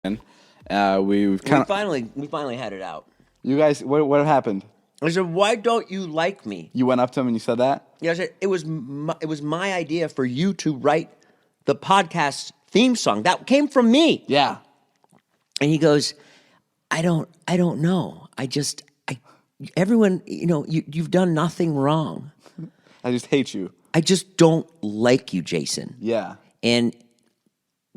We've kind of We finally had it out. You guys, what happened? I said, "Why don't you like me?" You went up to him and you said that? Yeah, I said it was my idea for you to write the podcast theme song. That came from me. Yeah. And he goes, I don't know. Everyone, you've done nothing wrong. I just hate you. I just don't like you, Jason. Yeah. And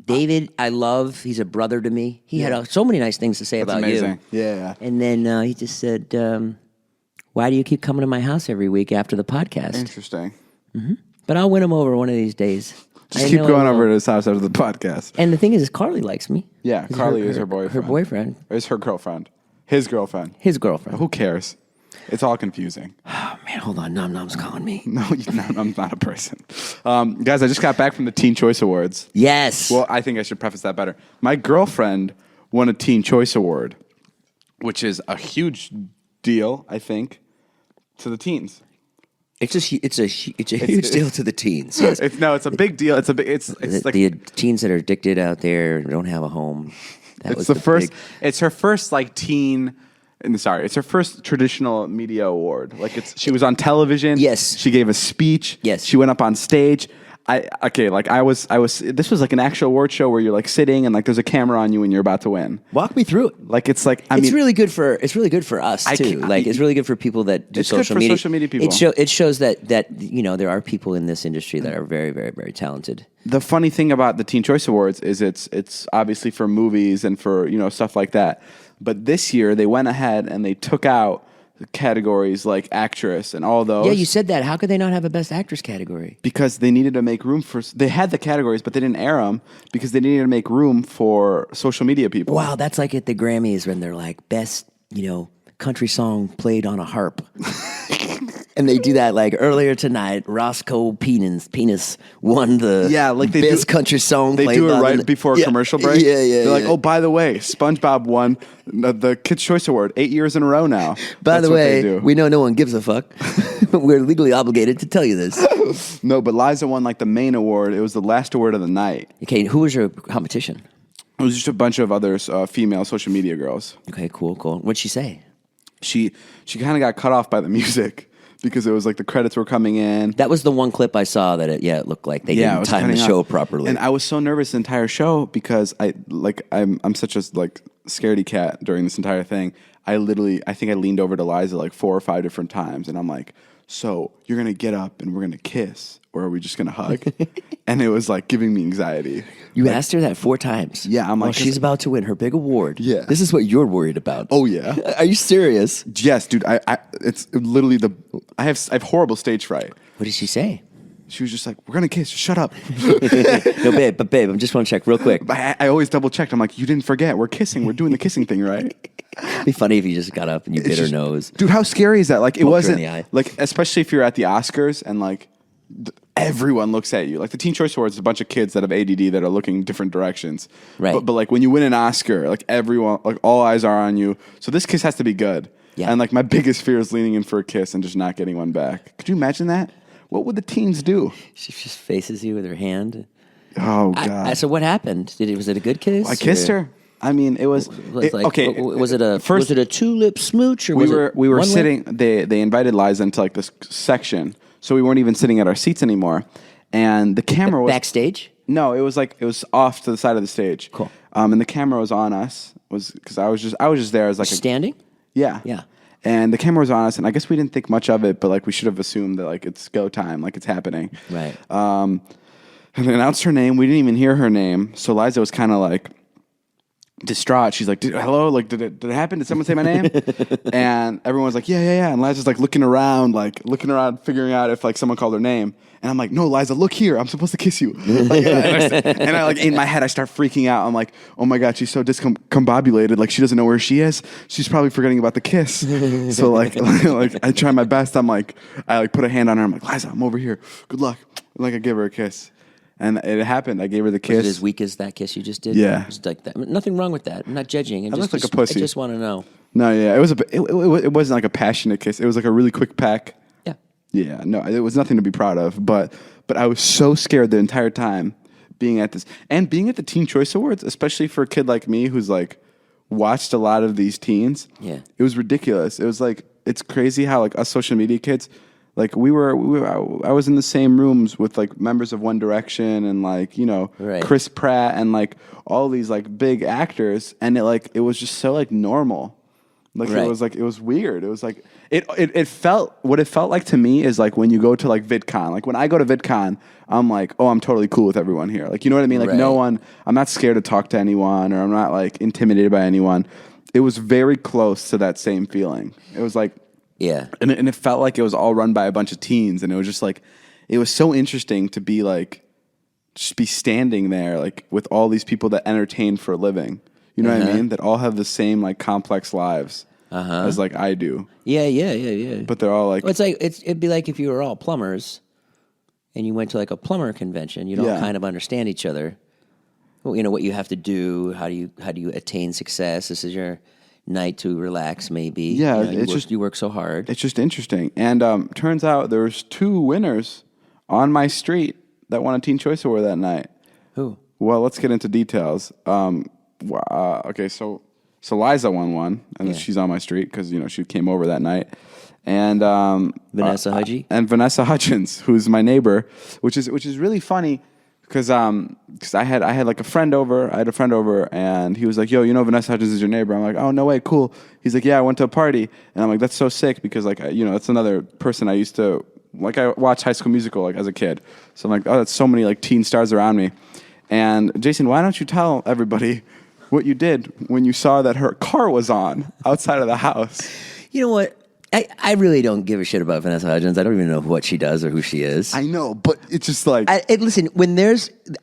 David, I love. He's a brother to me. He had so many nice things to say about amazing. you. Yeah. And then he just said, why do you keep coming to my house every week after the podcast? Interesting. But I'll win him over one of these days. Just keep going over to his house after the podcast. And the thing is Carly likes me. Yeah, Carly is her boyfriend. Her boyfriend. Is her girlfriend. His girlfriend. His girlfriend. Who cares? It's all confusing. Oh, man, hold on. Num Num's calling me. No, I'm not a person. Guys, I just got back from the Teen Choice Awards. Yes. Well, I think I should preface that better. My girlfriend won a Teen Choice Award, which is a huge deal, I think, to the teens. It's a huge deal to the teens. Yes. It's a big deal. It's like the teens that are addicted out there and don't have a home. It's her first like teen. It's her first traditional media award. She was on television. Yes. She gave a speech. Yes. She went up on stage. This was like an actual award show where you're like sitting and like there's a camera on you and you're about to win. Walk me through it. It's really good for it's really good for us too. It's really good for people that do social media. It's good for social media people. It shows that there are people in this industry that are very, very, very talented. The funny thing about the Teen Choice Awards is it's obviously for movies and for stuff like that. But this year they went ahead and they took out categories like actress and all those. Yeah, you said that. How could they not have a best actress category? Because they needed to make room for. They had the categories, but they didn't air them because they needed to make room for social media people. Wow, that's like at the Grammys when they're like best, country song played on a harp. And they do that like earlier tonight. Roscoe Penis won the best country song. They played do it on right before a commercial break. Yeah. They're like, oh, by the way, SpongeBob won the Kids' Choice Award 8 years in a row now. By the way, we know no one gives a fuck. We're legally obligated to tell you this. No, but Liza won like the main award. It was the last award of the night. Okay, who was your competition? It was just a bunch of other female social media girls. Okay, cool. What'd she say? She kind of got cut off by the music. Because it was like the credits were coming in. That was the one clip I saw that it looked like they didn't time the show properly. And I was so nervous the entire show because I'm such a scaredy cat during this entire thing. I think I leaned over to Liza like 4 or 5 different times and I'm like, so you're going to get up and we're going to kiss or are we just going to hug? And it was like giving me anxiety. You asked her that 4 times? Yeah. I'm like, she's about to win her big award. Yeah. This is what you're worried about. Oh yeah. Are you serious? Yes, dude. It's literally I have horrible stage fright. What did she say? She was just like, we're going to kiss. Shut up. No, babe, I just want to check real quick. I always double checked. I'm like, you didn't forget. We're kissing. We're doing the kissing thing, right? It'd be funny if you just got up and you bit her nose. Dude, how scary is that? Like, it wasn't, her in the eye. like, especially if you're at the Oscars and, like, everyone looks at you. Like, the Teen Choice Awards is a bunch of kids that have ADD that are looking different directions. Right. But like, when you win an Oscar, like, everyone, like, all eyes are on you. So this kiss has to be good. Yeah. And, like, my biggest fear is leaning in for a kiss and just not getting one back. Could you imagine that? What would the teens do? She just faces you with her hand. Oh, God. So what happened? Was it a good kiss? I kissed her. I mean, it was okay. Was it a 2-lip smooch or we were sitting? They invited Liza into like this section, so we weren't even sitting at our seats anymore. And the camera was backstage. No, it was off to the side of the stage. Cool. And the camera was on us. Because I was just there as like standing. Yeah. And the camera was on us, and I guess we didn't think much of it, but like we should have assumed that like it's go time, like it's happening. Right. And they announced her name. We didn't even hear her name, so Liza was kind of like distraught. She's like, hello, like, did it happen? Did someone say my name? And everyone's like, yeah. And Liza's like looking around, figuring out if like someone called her name. And I'm like, no, Liza, look here. I'm supposed to kiss you. And I like in my head, I start freaking out. I'm like, oh my God, she's so discombobulated. Like she doesn't know where she is. She's probably forgetting about the kiss. So like I try my best. I put a hand on her. I'm like, Liza, I'm over here. Good luck. And like I give her a kiss. And it happened. I gave her the kiss. Was it as weak as that kiss you just did? Yeah. It was like that. Nothing wrong with that. I'm not judging. I look like a pussy. I just want to know. No, yeah. It wasn't like a passionate kiss. It was like a really quick peck. Yeah. Yeah. No, it was nothing to be proud of. But I was so scared the entire time being at the Teen Choice Awards, especially for a kid like me who's like watched a lot of these teens. Yeah. It was ridiculous. It was like, it's crazy how like us social media kids, like I was in the same rooms with like members of One Direction and like, you know, Right. Chris Pratt and like all these like big actors. And it was just so like normal. Like Right. it was weird. It was like, it felt, what it felt like to me is like when you go to like VidCon, like when I go to VidCon, I'm like, oh, I'm totally cool with everyone here. Like, you know what I mean? Like Right. I'm not scared to talk to anyone or I'm not like intimidated by anyone. It was very close to that same feeling. It was like, Yeah. and it felt like it was all run by a bunch of teens. And it was just like, it was so interesting to be like, just be standing there like with all these people that entertain for a living. You know what I mean? That all have the same like complex lives as like I do. Yeah. But they're all like, Well, it'd be like if you were all plumbers and you went to like a plumber convention, you'd all kind of understand each other. Well, you know what you have to do, how do you attain success? This is your night to relax, maybe. Yeah, you work so hard. it's just interesting. And turns out there was 2 winners on my street that won a Teen Choice Award that night. Who? Well, let's get into details. Okay, so Liza won one, and she's on my street because you know she came over that night, and Vannessa Hudgens? and Vannessa Hudgens, who's my neighbor, which is really funny because I had like a friend over. I had a friend over, and he was like, "Yo, you know Vannessa Hudgens is your neighbor?" I'm like, "Oh no way, cool." He's like, "Yeah, I went to a party," and I'm like, "That's so sick," because like you know that's another person I used to like. I watched High School Musical like as a kid, so I'm like, "Oh, that's so many like teen stars around me." And Jason, why don't you tell everybody what you did when you saw that her car was on outside of the house? You know what? I really don't give a shit about Vannessa Hudgens. I don't even know what she does or who she is. I know, but it's just like... Listen,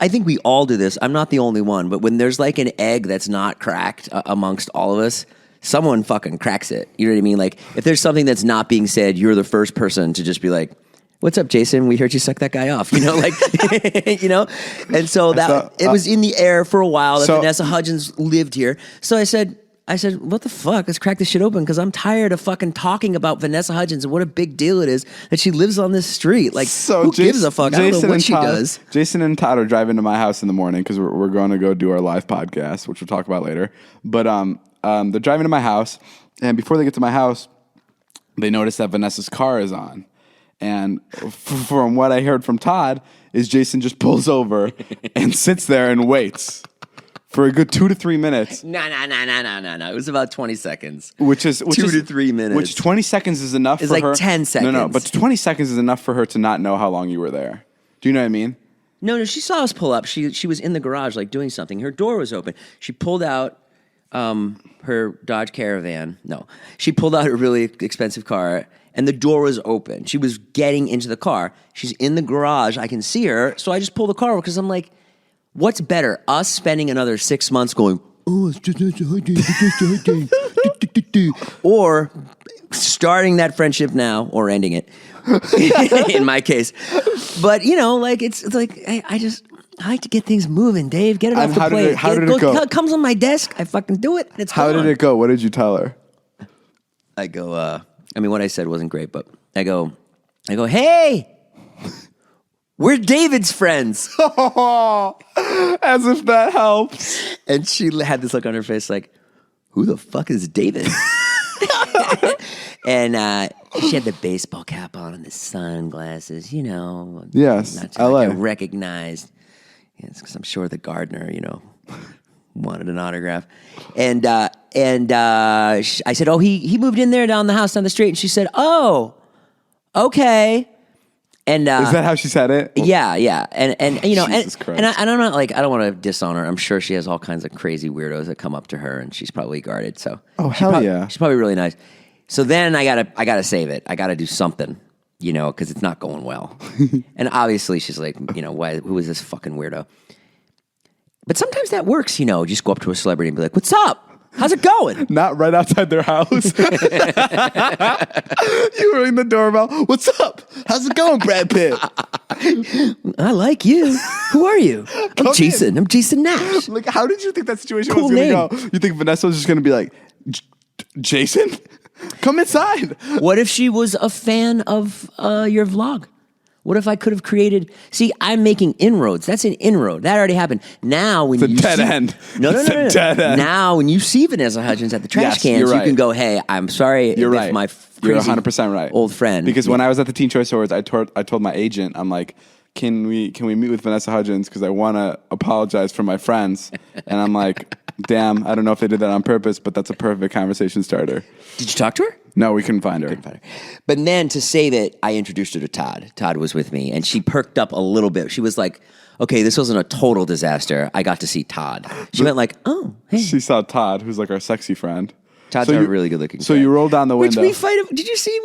I think we all do this. I'm not the only one, but when there's like an egg that's not cracked amongst all of us, someone fucking cracks it. You know what I mean? Like, if there's something that's not being said, you're the first person to just be like, "What's up, Jason? We heard you suck that guy off." You know, like, you know? And so it was in the air for a while that Vannessa Hudgens lived here. So I said, "What the fuck? Let's crack this shit open because I'm tired of fucking talking about Vannessa Hudgens and what a big deal it is that she lives on this street. Like, who gives a fuck? I don't know what she does." Jason and Todd are driving to my house in the morning because we're going to go do our live podcast, which we'll talk about later. But they're driving to my house, and before they get to my house, they notice that Vanessa's car is on. And from what I heard from Todd, is Jason just pulls over and sits there and waits for a good 2 to 3 minutes. No. It was about 20 seconds. Which is 2 to 3 minutes. Which 20 seconds is enough It's for like her. 10 seconds. No, but 20 seconds is enough for her to not know how long you were there. Do you know what I mean? No, she saw us pull up. She was in the garage, like, doing something. Her door was open. She pulled out her Dodge Caravan. No. She pulled out a really expensive car, and the door was open. She was getting into the car. She's in the garage. I can see her. So I just pulled the car over because I'm like, what's better? Us spending another 6 months going, "Oh, it's just a day," or starting that friendship now or ending it, in my case. But, you know, like, it's like, I like to get things moving, Dave. Get it off the plate. How did it go? It comes on my desk. I fucking do it. And it's How did it go? What did you tell her? I go, I mean, what I said wasn't great, but I go, "Hey, we're David's friends." As if that helps. And she had this look on her face like, "Who the fuck is David?" And she had the baseball cap on and the sunglasses, you know. Yes, not to LA. get recognized. It's because I'm sure the gardener, you know, wanted an autograph. And I said, "Oh, he moved in there down the street." And she said, "Oh, okay." And is that how she said it? Yeah. And you know, Jesus Christ. and I'm not like, I don't want to disown her. I'm sure she has all kinds of crazy weirdos that come up to her, and she's probably guarded. So yeah, she's probably really nice. So then I gotta save it. I gotta do something, you know, because it's not going well. And obviously she's like, you know, who is this fucking weirdo? But sometimes that works, you know. Just go up to a celebrity and be like, "What's up? How's it going?" Not right outside their house. You ring the doorbell. "What's up? How's it going, Brad Pitt?" "I like you. Who are you?" I'm Jason. I'm Jason Nash. Like, how did you think that situation Cool was going name. to go? You think Vannessa was just going to be like, "Jason, come inside"? What if she was a fan of your vlog? What if I could have created? See, I'm making inroads. That's an inroad. That already happened. Now, when it's a dead end. No. Dead end. Now, when you see Vanessa Hudgens at the trash cans, you can go, "Hey, I'm sorry. You're right. My You're 100% right. Old friend." Because when I was at the Teen Choice Awards, I told my agent, I'm like, Can we meet with Vannessa Hudgens? Because I want to apologize for my friends. And I'm like, damn, I don't know if they did that on purpose, but that's a perfect conversation starter. Did you talk to her? No, we couldn't find her. But then to save it, I introduced her to Todd. Todd was with me, and she perked up a little bit. She was like, okay, this wasn't a total disaster. I got to see Todd. She went like, oh, hey. She saw Todd, who's like our sexy friend. Todd's a really good looking guy. So you roll down the window. Which we fight. Did you see?